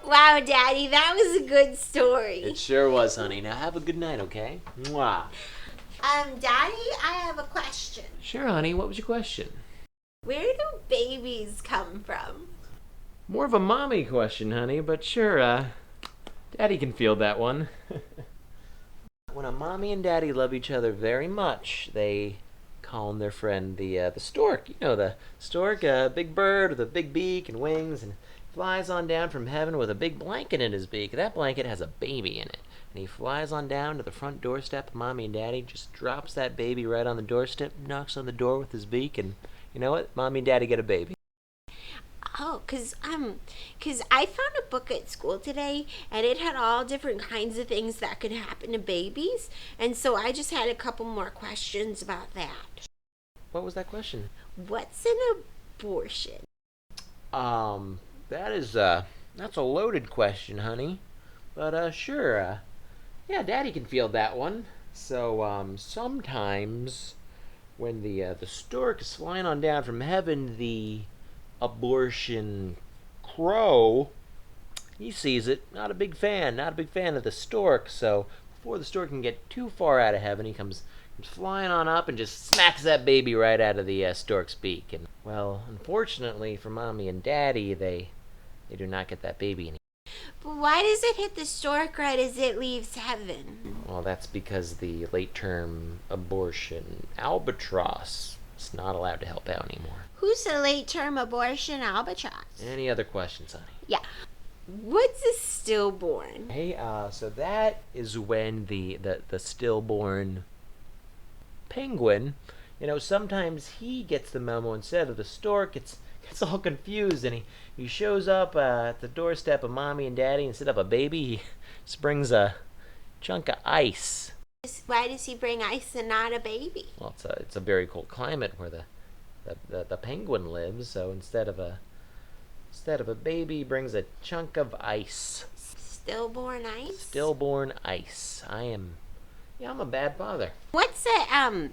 Wow, Daddy, that was a good story. It sure was, honey. Now have a good night, okay? Mwah. Daddy, I have a question. Sure, honey. What was your question? Where do babies come from? More of a mommy question, honey, but sure, Daddy can field that one. When a mommy and daddy love each other very much, they call their friend the stork. You know the stork, a big bird with a big beak and wings, and flies on down from heaven with a big blanket in his beak. That blanket has a baby in it. And he flies on down to the front doorstep of Mommy and Daddy, just drops that baby right on the doorstep, knocks on the door with his beak, and you know what? Mommy and Daddy get a baby. Oh, cause I found a book at school today, and it had all different kinds of things that could happen to babies, and so I just had a couple more questions about that. What was that question? What's an abortion? That's a loaded question, honey. But sure, yeah, Daddy can field that one. So sometimes when the stork is flying on down from heaven, the abortion crow, he sees it. Not a big fan of the stork. So before the stork can get too far out of heaven, he comes flying on up and just smacks that baby right out of the stork's beak. And well, unfortunately for Mommy and Daddy, they do not get that baby anymore. But why does it hit the stork right as it leaves heaven? Well, that's because the late-term abortion albatross is not allowed to help out anymore. Who's a late-term abortion albatross? Any other questions, honey? Yeah. What's a stillborn? Hey, so that is when the stillborn penguin, sometimes he gets the memo instead of the stork. Gets all confused, and he shows up at the doorstep of Mommy and Daddy. Instead of a baby, he just brings a chunk of ice. Why does he bring ice and not a baby? Well, it's a very cold climate where the penguin lives. So instead of a baby, he brings a chunk of ice. Stillborn ice. Stillborn ice. I'm a bad father. What's a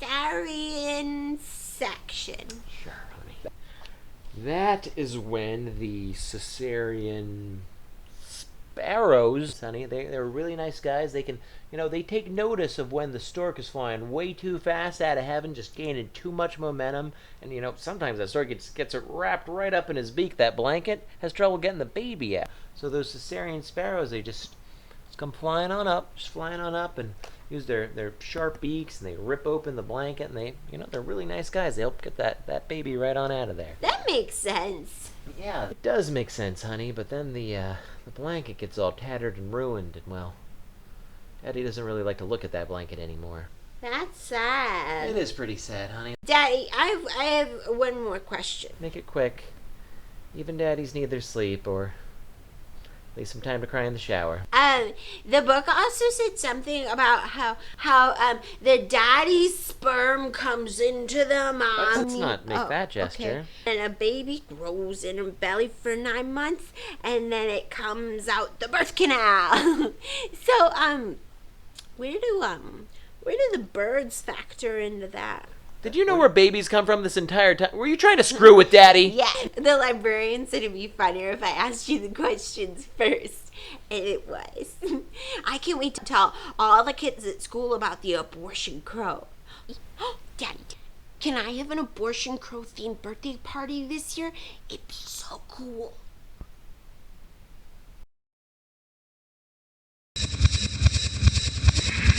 cesarean section? Sure, honey. That is when the cesarean sparrows, honey, they're really nice guys. They can, they take notice of when the stork is flying way too fast out of heaven, just gaining too much momentum. And, sometimes that stork gets it wrapped right up in his beak. That blanket has trouble getting the baby out. So those cesarean sparrows, they just come flying on up and use their sharp beaks, and they rip open the blanket, and they're really nice guys. They help get that baby right on out of there. That makes sense. Yeah, it does make sense, honey, but then the blanket gets all tattered and ruined, and well, Daddy doesn't really like to look at that blanket anymore. That's sad. It is pretty sad, honey. Daddy, I have one more question. Make it quick. Even daddies need their sleep, or at least some time to cry in the shower. The book also said something about how the daddy's sperm comes into the mom. Let's not make that gesture. Okay. And a baby grows in her belly for 9 months, and then it comes out the birth canal. So, where do the birds factor into that? Did you know where babies come from this entire time? Were you trying to screw with Daddy? Yeah, the librarian said it'd be funnier if I asked you the questions first. And it was. I can't wait to tell all the kids at school about the abortion crow. Daddy, can I have an abortion crow themed birthday party this year? It'd be so cool.